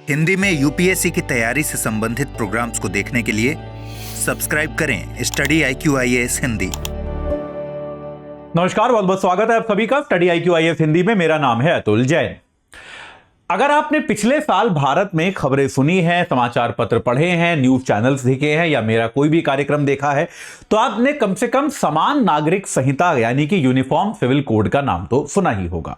हिंदी में यूपीएससी की तैयारी से संबंधित प्रोग्राम्स को देखने के लिए सब्सक्राइब करें स्टडी IQ IAS हिंदी। नमस्कार, बहुत बहुत स्वागत है आप सभी का स्टडी IQ IAS हिंदी में। मेरा नाम है अतुल जैन। अगर आपने पिछले साल भारत में खबरें सुनी हैं, समाचार पत्र पढ़े हैं, न्यूज चैनल्स देखे हैं या मेरा कोई भी कार्यक्रम देखा है, तो आपने कम से कम समान नागरिक संहिता यानी कि यूनिफॉर्म सिविल कोड का नाम तो सुना ही होगा।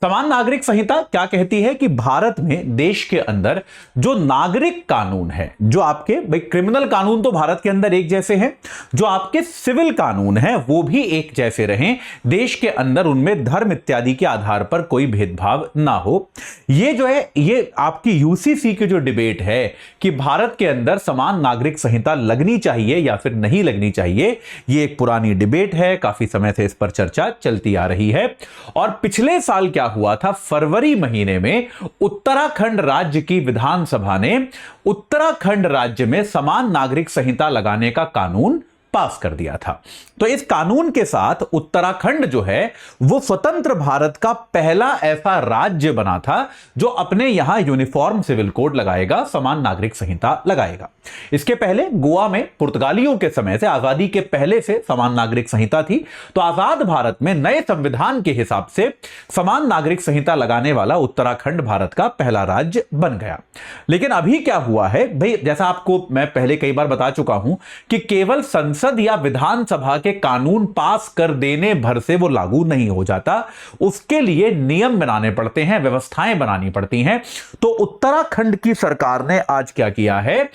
समान नागरिक संहिता क्या कहती है कि भारत में देश के अंदर जो नागरिक कानून है, जो आपके भाई क्रिमिनल कानून तो भारत के अंदर एक जैसे हैं, जो आपके सिविल कानून हैं वो भी एक जैसे रहें, देश के अंदर उनमें धर्म इत्यादि के आधार पर कोई भेदभाव ना हो। ये जो है ये आपकी यूसीसी की जो डिबेट है कि भारत के अंदर समान नागरिक संहिता लगनी चाहिए या फिर नहीं लगनी चाहिए, ये एक पुरानी डिबेट है, काफी समय से इस पर चर्चा चलती आ रही है। और पिछले साल क्या हुआ था, फरवरी महीने में उत्तराखंड राज्य की विधानसभा ने उत्तराखंड राज्य में समान नागरिक संहिता लगाने का कानून पास कर दिया था। तो इस कानून के साथ उत्तराखंड जो है वो स्वतंत्र भारत का पहला ऐसा राज्य बना था जो अपने यहां यूनिफॉर्म सिविल कोड लगाएगा, समान नागरिक संहिता लगाएगा। इसके पहले गोवा में पुर्तगालियों के समय से, आजादी के पहले से समान नागरिक संहिता थी। तो आजाद भारत में नए संविधान के हिसाब से समान नागरिक संहिता लगाने वाला उत्तराखंड भारत का पहला राज्य बन गया। लेकिन अभी क्या हुआ है भाई, जैसा आपको मैं पहले कई बार बता चुका हूं कि केवल संसद या विधानसभा के कानून पास कर देने भर से वो लागू नहीं हो जाता, उसके लिए नियम बनाने पड़ते हैं, व्यवस्थाएं बनानी पड़ती हैं। तो उत्तराखंड की सरकार ने आज क्या किया है,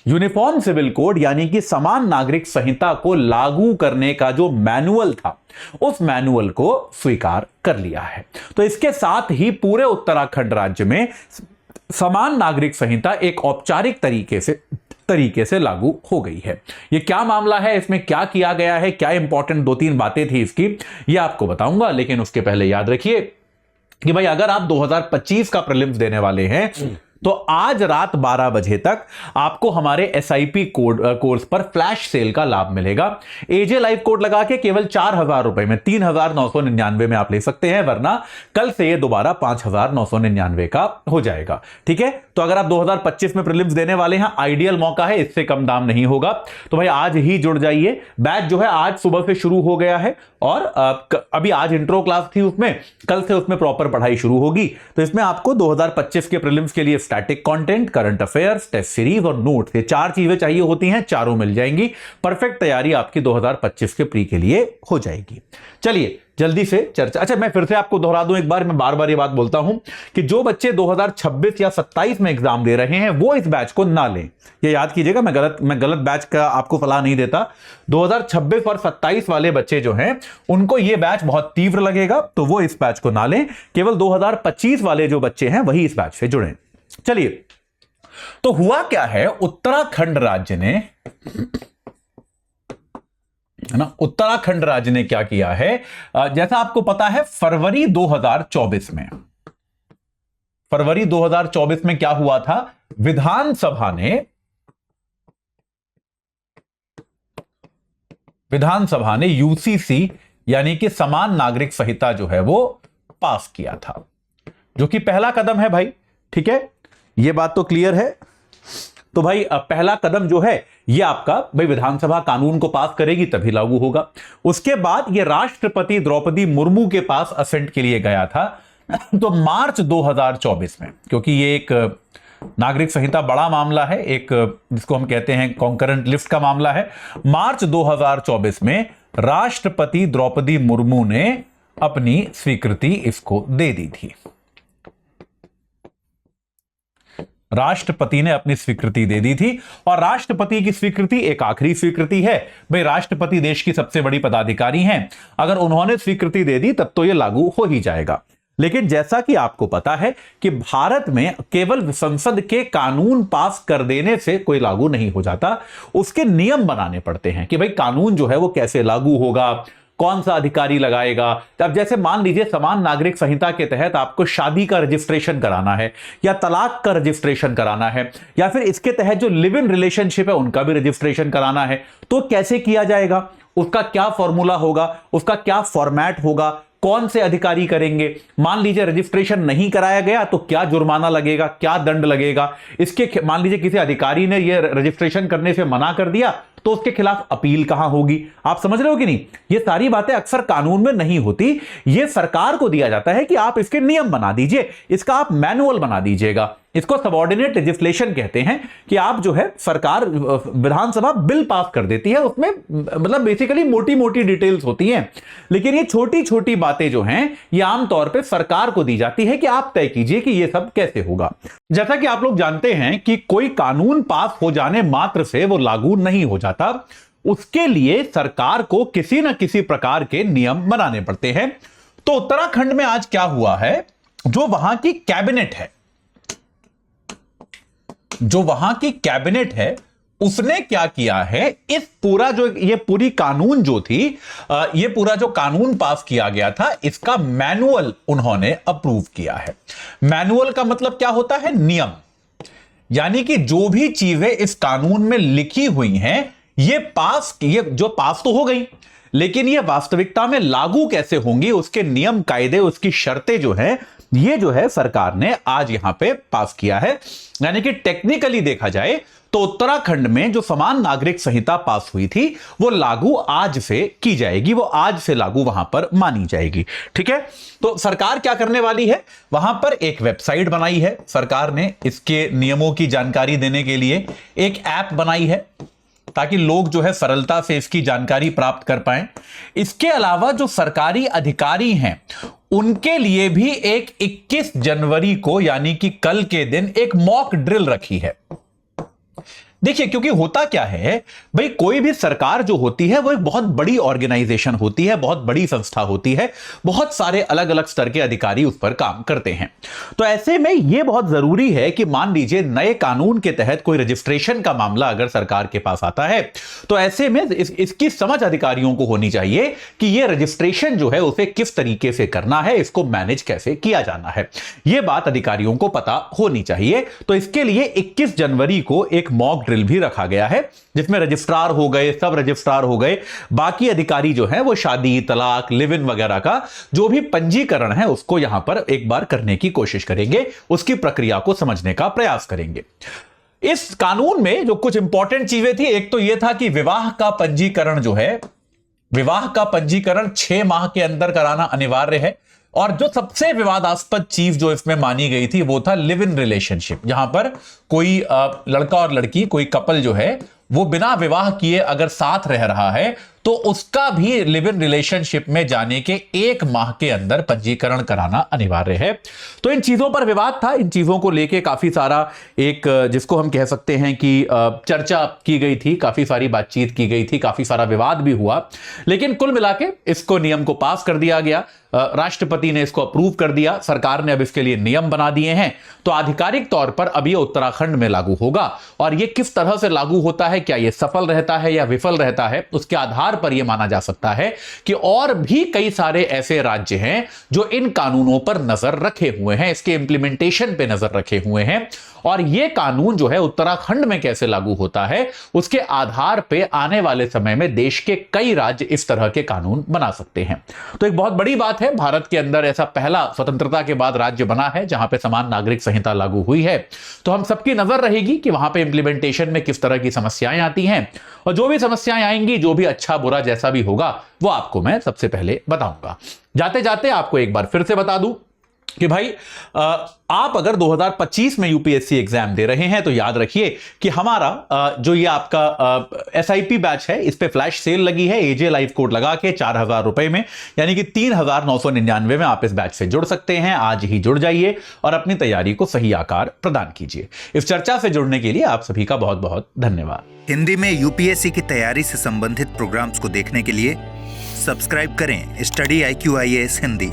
यूनिफॉर्म सिविल कोड यानी कि समान नागरिक संहिता को लागू करने का जो मैनुअल था, उस मैनुअल को स्वीकार कर लिया है। तो इसके साथ ही पूरे उत्तराखंड राज्य में समान नागरिक संहिता एक औपचारिक तरीके से लागू हो गई है। ये क्या मामला है, इसमें क्या किया गया है, क्या इंपॉर्टेंट 2-3 बातें थी इसकी, ये आपको बताऊंगा। लेकिन उसके पहले याद रखिए कि भाई अगर आप 2025 का प्रीलिम्स देने वाले हैं तो आज रात 12 बजे तक आपको हमारे SIP कोर्स पर फ्लैश सेल का लाभ मिलेगा। AJ लाइव कोड लगा के केवल 4,000 रुपए में 3,999 में आप ले सकते हैं, वरना कल से ये दोबारा 5,999 का हो जाएगा। ठीक है, तो अगर आप 2025 में प्रीलिम्स देने वाले हैं, आइडियल मौका है, इससे कम दाम नहीं होगा। तो भाई आज ही जुड़ जाइए। बैच जो है आज सुबह से शुरू हो गया है और अभी आज इंट्रो क्लास थी, उसमें कल से उसमें प्रॉपर पढ़ाई शुरू होगी। तो इसमें आपको 2025 के प्रीलिम्स के लिए static content, current affairs, test series और नोट्स, ये 4 चीजें चाहिए होती हैं, चारों मिल जाएंगी। परफेक्ट तैयारी आपकी 2025 के प्री के लिए हो जाएगी। चलिए जल्दी से चर्चा। अच्छा, मैं फिर से आपको दोहरा दूं एक बार, मैं बार बार ये बात बोलता हूं कि जो बच्चे 2026 या 27 में एग्जाम दे रहे हैं वो इस बैच को ना लें। ये याद कीजिएगा, मैं गलत बैच का आपको सलाह नहीं देता। 2026 और 27 वाले बच्चे जो हैं उनको ये बैच बहुत तीव्र लगेगा, तो वो इस बैच को ना लें। केवल 2025 वाले जो बच्चे हैं वही इस बैच से जुड़े। चलिए, तो हुआ क्या है, उत्तराखंड राज्य ने, है ना, उत्तराखंड राज्य ने क्या किया है, जैसा आपको पता है फरवरी 2024 में क्या हुआ था, विधानसभा ने UCC यानी कि समान नागरिक संहिता जो है वो पास किया था, जो कि पहला कदम है भाई। ठीक है, ये बात तो क्लियर है। तो भाई पहला कदम जो है ये आपका भाई विधानसभा कानून को पास करेगी तभी लागू होगा। उसके बाद ये राष्ट्रपति द्रौपदी मुर्मू के पास असेंट के लिए गया था। तो मार्च 2024 में, क्योंकि ये एक नागरिक संहिता बड़ा मामला है, एक जिसको हम कहते हैं कॉन्करेंट लिस्ट का मामला है, मार्च 2024 में राष्ट्रपति द्रौपदी मुर्मू ने अपनी स्वीकृति इसको दे दी थी। राष्ट्रपति ने अपनी स्वीकृति दे दी थी, और राष्ट्रपति की स्वीकृति एक आखिरी स्वीकृति है भाई। राष्ट्रपति देश की सबसे बड़ी पदाधिकारी हैं, अगर उन्होंने स्वीकृति दे दी तब तो यह लागू हो ही जाएगा। लेकिन जैसा कि आपको पता है कि भारत में केवल संसद के कानून पास कर देने से कोई लागू नहीं हो जाता, उसके नियम बनाने पड़ते हैं कि भाई कानून जो है वो कैसे लागू होगा, कौन सा अधिकारी लगाएगा। अब जैसे मान लीजिए समान नागरिक संहिता के तहत आपको शादी का रजिस्ट्रेशन कराना है, या तलाक का रजिस्ट्रेशन कराना है, या फिर इसके तहत जो लिव इन रिलेशनशिप है उनका भी रजिस्ट्रेशन कराना है, तो कैसे किया जाएगा, उसका क्या फॉर्मूला होगा, उसका क्या फॉर्मेट होगा, कौन से अधिकारी करेंगे, मान लीजिए रजिस्ट्रेशन नहीं कराया गया तो क्या जुर्माना लगेगा, क्या दंड लगेगा, इसके मान लीजिए किसी अधिकारी ने यह रजिस्ट्रेशन करने से मना कर दिया तो उसके खिलाफ अपील कहां होगी। आप समझ रहे हो कि नहीं? ये सारी बातें अक्सर कानून में नहीं होती, ये सरकार को दिया जाता है कि आप इसके नियम बना दीजिए, इसका आप मैनुअल बना दीजिएगा। इसको सबऑर्डिनेट लेजिस्लेशन कहते हैं कि आप जो है सरकार विधानसभा बिल पास कर देती है, उसमें मतलब बेसिकली मोटी मोटी डिटेल्स होती हैं, लेकिन ये छोटी छोटी बातें जो हैं ये आमतौर पे सरकार को दी जाती है कि आप तय कीजिए कि ये सब कैसे होगा। जैसा कि आप लोग जानते हैं कि कोई कानून पास हो जाने मात्र से वो लागू नहीं हो जाता, उसके लिए सरकार को किसी ना किसी प्रकार के नियम बनाने पड़ते हैं। तो उत्तराखंड में आज क्या हुआ है, जो वहां की कैबिनेट है उसने क्या किया है, इस पूरा जो ये पूरी कानून जो थी, ये पूरा जो कानून पास किया गया था, इसका मैनुअल उन्होंने अप्रूव किया है। मैनुअल का मतलब क्या होता है? नियम। यानी कि जो भी चीजें इस कानून में लिखी हुई हैं ये जो पास तो हो गई, लेकिन ये वास्तविकता में लागू कैसे होंगी, उसके नियम कायदे, उसकी शर्तें जो है ये जो है सरकार ने आज यहां पे पास किया है। यानी कि टेक्निकली देखा जाए तो उत्तराखंड में जो समान नागरिक संहिता पास हुई थी वो लागू आज से की जाएगी, वो आज से लागू वहां पर मानी जाएगी। ठीक है, तो सरकार क्या करने वाली है, वहां पर एक वेबसाइट बनाई है सरकार ने, इसके नियमों की जानकारी देने के लिए एक ऐप बनाई है ताकि लोग जो है सरलता से इसकी जानकारी प्राप्त कर पाएं। इसके अलावा जो सरकारी अधिकारी हैं उनके लिए भी एक 21 जनवरी को यानी कि कल के दिन एक मॉक ड्रिल रखी है। देखिए, क्योंकि होता क्या है भाई, कोई भी सरकार जो होती है वो एक बहुत बड़ी ऑर्गेनाइजेशन होती है, बहुत बड़ी संस्था होती है, बहुत सारे अलग अलग स्तर के अधिकारी उस पर काम करते हैं। तो ऐसे में यह बहुत जरूरी है कि मान लीजिए नए कानून के तहत कोई रजिस्ट्रेशन का मामला अगर सरकार के पास आता है तो ऐसे में इसकी समझ अधिकारियों को होनी चाहिए कि यह रजिस्ट्रेशन जो है उसे किस तरीके से करना है, इसको मैनेज कैसे किया जाना है, यह बात अधिकारियों को पता होनी चाहिए। तो इसके लिए 21 जनवरी को एक मॉक ड्रिल भी रखा गया है जिसमें रजिस्ट्रार हो गए, सब रजिस्ट्रार हो गए, बाकी अधिकारी जो है वो शादी, तलाक, लिव इन वगैरह का जो भी पंजीकरण है उसको यहां पर एक बार करने की कोशिश करेंगे, उसकी प्रक्रिया को समझने का प्रयास करेंगे। इस कानून में जो कुछ इंपॉर्टेंट चीजें थी, एक तो यह था कि विवाह का पंजीकरण जो है, विवाह का पंजीकरण 6 माह के अंदर कराना अनिवार्य है। और जो सबसे विवादास्पद चीज जो इसमें मानी गई थी वो था लिव इन रिलेशनशिप, जहां पर कोई लड़का और लड़की, कोई कपल जो है वो बिना विवाह किए अगर साथ रह रहा है तो उसका भी लिव इन रिलेशनशिप में जाने के 1 माह के अंदर पंजीकरण कराना अनिवार्य है। तो इन चीजों पर विवाद था, इन चीजों को लेके काफी सारा एक जिसको हम कह सकते हैं कि चर्चा की गई थी, काफी सारी बातचीत की गई थी, काफी सारा विवाद भी हुआ, लेकिन कुल मिला के इसको नियम को पास कर दिया गया। राष्ट्रपति ने इसको अप्रूव कर दिया, सरकार ने अब इसके लिए नियम बना दिए हैं। तो आधिकारिक तौर पर अब ये उत्तराखंड में लागू होगा और ये किस तरह से लागू होता है, क्या ये सफल रहता है या विफल रहता है, उसके आधार पर यह माना जा सकता है कि और भी कई सारे ऐसे राज्य हैं जो इन कानूनों पर नजर रखे हुए हैं, इसके इंप्लीमेंटेशन पे नजर रखे हुए हैं। और यह कानून जो है उत्तराखंड में कैसे लागू होता है उसके आधार पे आने वाले समय में देश के कई राज्य इस तरह के कानून बना सकते हैं। तो एक बहुत बड़ी बात है, भारत के अंदर ऐसा पहला स्वतंत्रता के बाद राज्य बना है जहां पे समान नागरिक संहिता लागू हुई है। तो हम सबकी नजर रहेगी कि वहां पे इंप्लीमेंटेशन में किस तरह की समस्याएं आती हैं, और जो भी समस्याएं आएंगी, जो भी अच्छा बुरा जैसा भी होगा वो आपको मैं सबसे पहले बताऊंगा। जाते जाते आपको एक बार फिर से बता दूं कि भाई आप अगर 2025 में यूपीएससी एग्जाम दे रहे हैं तो याद रखिए कि हमारा जो ये आपका एसआईपी बैच है इस पे फ्लैश सेल लगी है, एजे लाइव कोड लगा के 4000 रुपए में, यानी कि 3999 में आप इस बैच से जुड़ सकते हैं। आज ही जुड़ जाइए और अपनी तैयारी को सही आकार प्रदान कीजिए। इस चर्चा से जुड़ने के लिए आप सभी का बहुत बहुत धन्यवाद। हिंदी में यूपीएससी की तैयारी से संबंधित प्रोग्राम्स को देखने के लिए सब्सक्राइब करें स्टडी IQ IAS हिंदी।